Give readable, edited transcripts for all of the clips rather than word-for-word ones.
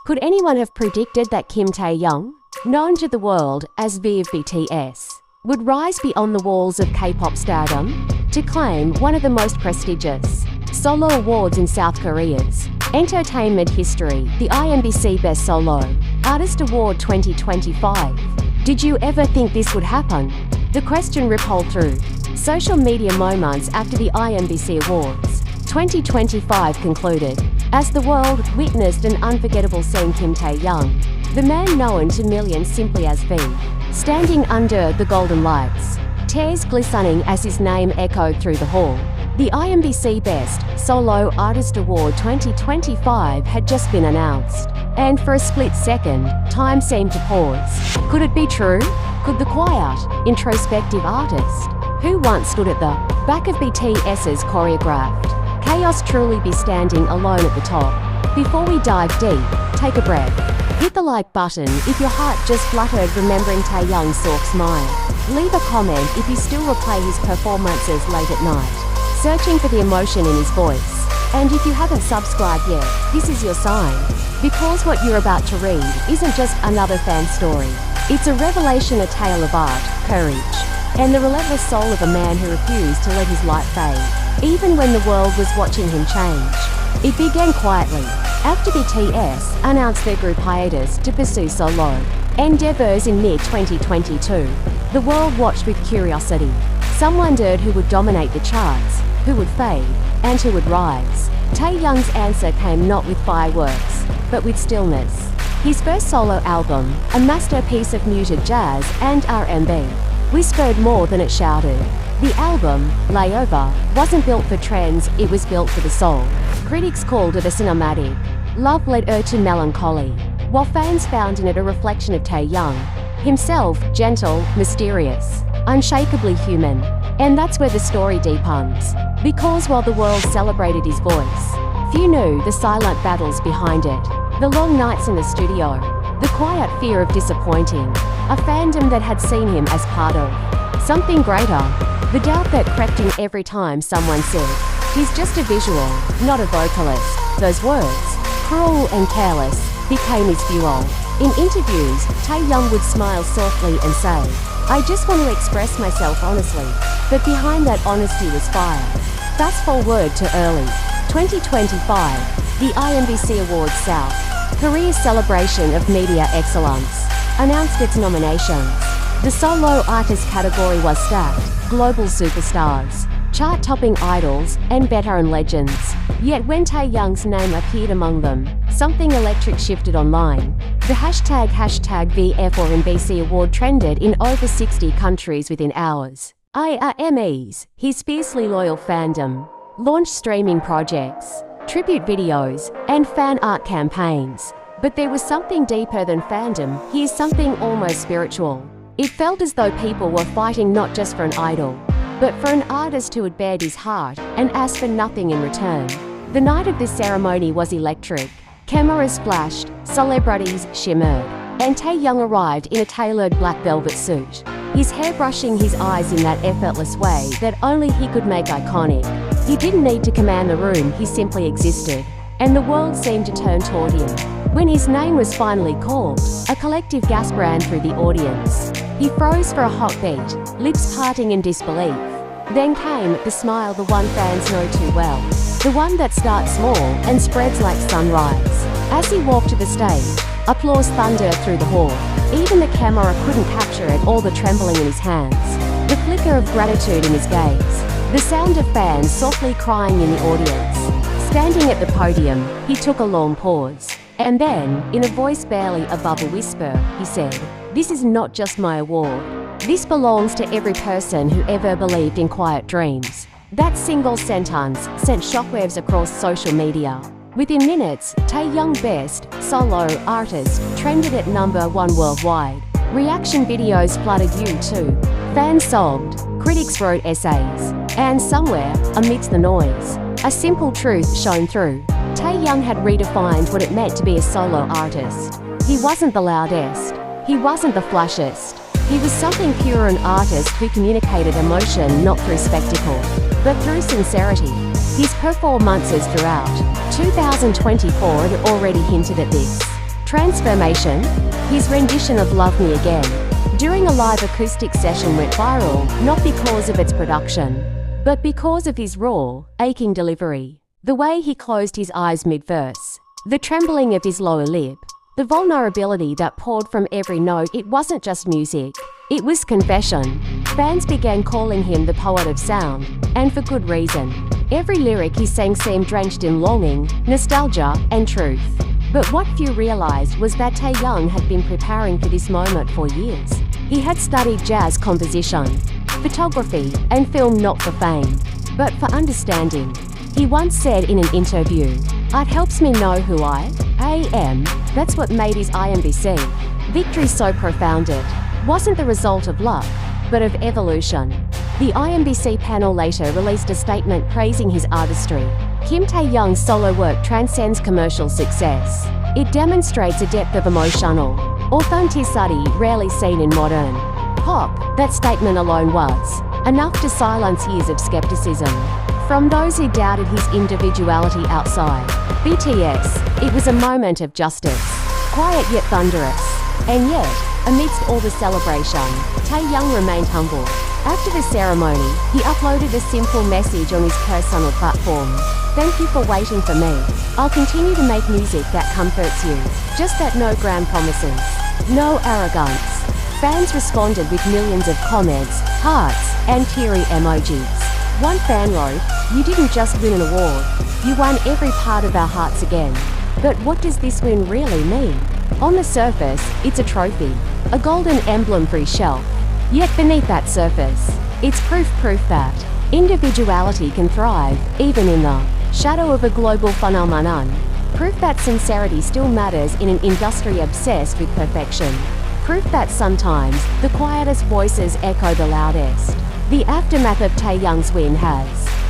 Could anyone have predicted that Kim Taehyung, known to the world as V of BTS, would rise beyond the walls of K-pop stardom to claim one of the most prestigious solo awards in South Korea's entertainment history, the IMBC Best Solo Artist Award 2025? Did you ever think this would happen? The question rippled through social media moments after the IMBC Awards 2025 concluded, as the world witnessed an unforgettable scene. Kim Taehyung, the man known to millions simply as V, standing under the golden lights, tears glistening as his name echoed through the hall. The IMBC Best Solo Artist Award 2025 had just been announced, and for a split second, time seemed to pause. Could it be true? Could the quiet, introspective artist, who once stood at the back of BTS's choreographed chaos, truly be standing alone at the top? Before we dive deep, take a breath. Hit the like button if your heart just fluttered remembering Taehyung's soft smile. Leave a comment if you still replay his performances late at night, searching for the emotion in his voice. And if you haven't subscribed yet, this is your sign. Because what you're about to read isn't just another fan story. It's a revelation, a tale of art, courage, and the relentless soul of a man who refused to let his light fade, even when the world was watching him change. It began quietly, after BTS announced their group hiatus to pursue solo endeavors in mid-2022. The world watched with curiosity. Some wondered who would dominate the charts, who would fade, and who would rise. Taehyung's answer came not with fireworks, but with stillness. His first solo album, a masterpiece of muted jazz and R&B, whispered more than it shouted. The album, Layover, wasn't built for trends, it was built for the soul. Critics called it a cinematic love letter to melancholy, while fans found in it a reflection of Taehyung, himself, gentle, mysterious, unshakably human. And that's where the story deepens. Because while the world celebrated his voice, few knew the silent battles behind it. The long nights in the studio, the quiet fear of disappointing a fandom that had seen him as part of something greater. The doubt that crept in every time someone said, "He's just a visual, not a vocalist." Those words, cruel and careless, became his fuel. In interviews, Taehyung would smile softly and say, "I just want to express myself honestly." But behind that honesty was fire. Fast forward to early 2025, the IMBC Awards South Korea's celebration of media excellence announced its nominations. The solo artist category was stacked: global superstars, chart-topping idols, and veteran legends. Yet when Taehyung's name appeared among them, something electric shifted online. The hashtag #VF or IMBC Award trended in over 60 countries within hours. IMEs, his fiercely loyal fandom, launched streaming projects, tribute videos, and fan art campaigns. But there was something deeper than fandom. Here's something almost spiritual. It felt as though people were fighting not just for an idol, but for an artist who had bared his heart and asked for nothing in return. The night of this ceremony was electric. Cameras flashed, celebrities shimmered, and Taehyung arrived in a tailored black velvet suit, his hair brushing his eyes in that effortless way that only he could make iconic. He didn't need to command the room, he simply existed, and the world seemed to turn toward him. When his name was finally called, a collective gasp ran through the audience. He froze for a hot beat, lips parting in disbelief. Then came the smile, the one fans know too well, the one that starts small and spreads like sunrise. As he walked to the stage, applause thundered through the hall. Even the camera couldn't capture it, all the trembling in his hands, the flicker of gratitude in his gaze, the sound of fans softly crying in the audience. Standing at the podium, he took a long pause. And then, in a voice barely above a whisper, he said, "This is not just my award. This belongs to every person who ever believed in quiet dreams." That single sentence sent shockwaves across social media. Within minutes, Taehyung Best Solo Artist trended at #1 worldwide. Reaction videos flooded YouTube. Fans sobbed, critics wrote essays, and somewhere, amidst the noise, a simple truth shone through. Taehyung had redefined what it meant to be a solo artist. He wasn't the loudest. He wasn't the flashiest. He was something pure, an artist who communicated emotion not through spectacle, but through sincerity. His performances throughout 2024 had already hinted at this. Transformation? His rendition of Love Me Again during a live acoustic session went viral, not because of its production, but because of his raw, aching delivery. The way he closed his eyes mid-verse, the trembling of his lower lip, the vulnerability that poured from every note. It wasn't just music, it was confession. Fans began calling him the poet of sound, and for good reason. Every lyric he sang seemed drenched in longing, nostalgia, and truth. But what few realized was that Taehyung had been preparing for this moment for years. He had studied jazz composition, photography, and film not for fame, but for understanding. He once said in an interview, "Art helps me know who I am." That's what made his IMBC victory so profound. It wasn't the result of luck, but of evolution. The IMBC panel later released a statement praising his artistry. Kim Taehyung's solo work transcends commercial success. It demonstrates a depth of emotional authenticity rarely seen in modern pop. That statement alone was enough to silence years of skepticism from those who doubted his individuality outside BTS. It was a moment of justice, quiet yet thunderous. And yet, amidst all the celebration, Taehyung remained humble. After the ceremony, he uploaded a simple message on his personal platform. "Thank you for waiting for me. I'll continue to make music that comforts you. Just that no grand promises, no arrogance." Fans responded with millions of comments, hearts, and teary emojis. One fan wrote, "You didn't just win an award, you won every part of our hearts again." But what does this win really mean? On the surface, it's a trophy, a golden emblem-free shelf. Yet beneath that surface, it's proof that individuality can thrive, even in the shadow of a global phenomenon. Proof that sincerity still matters in an industry obsessed with perfection. Proof that sometimes the quietest voices echo the loudest. The aftermath of Taehyung's win has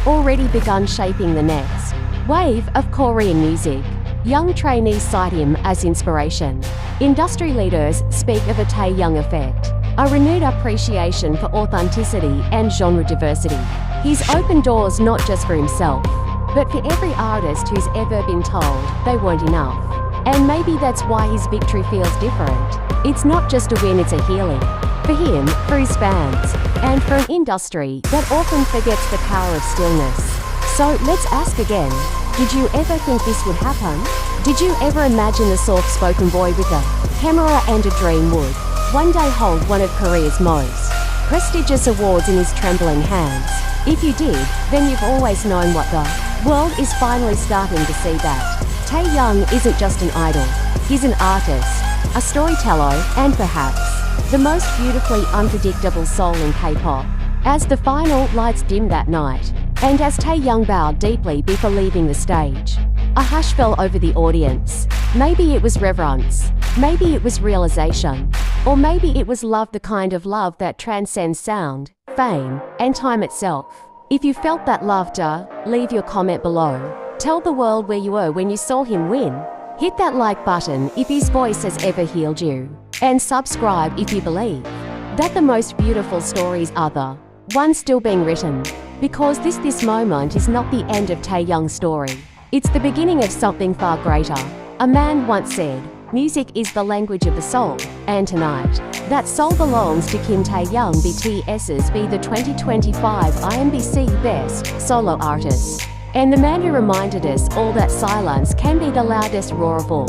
already begun shaping the next wave of Korean music. Young trainees cite him as inspiration. Industry leaders speak of a Taehyung effect, a renewed appreciation for authenticity and genre diversity. He's opened doors not just for himself, but for every artist who's ever been told they weren't enough. And maybe that's why his victory feels different. It's not just a win, it's a healing. For him, for his fans, and for an industry that often forgets the power of stillness. So let's ask again, did you ever think this would happen? Did you ever imagine the soft-spoken boy with a camera and a dream would one day hold one of Korea's most prestigious awards in his trembling hands? If you did, then you've always known what the world is finally starting to see, that Taehyung isn't just an idol, he's an artist, a storyteller, and perhaps the most beautifully unpredictable soul in K-pop. As the final lights dimmed that night, and as Taehyung bowed deeply before leaving the stage, a hush fell over the audience. Maybe it was reverence, maybe it was realization, or maybe it was love, the kind of love that transcends sound, fame, and time itself. If you felt that laughter, leave your comment below. Tell the world where you were when you saw him win. Hit that like button if his voice has ever healed you. And subscribe if you believe that the most beautiful stories are the ones still being written. Because this moment is not the end of Taehyung's story. It's the beginning of something far greater. A man once said, "Music is the language of the soul," and tonight, that soul belongs to Kim Taehyung, BTS's Be the 2025 IMBC Best Solo Artist. And the man who reminded us all that silence can be the loudest roar of all.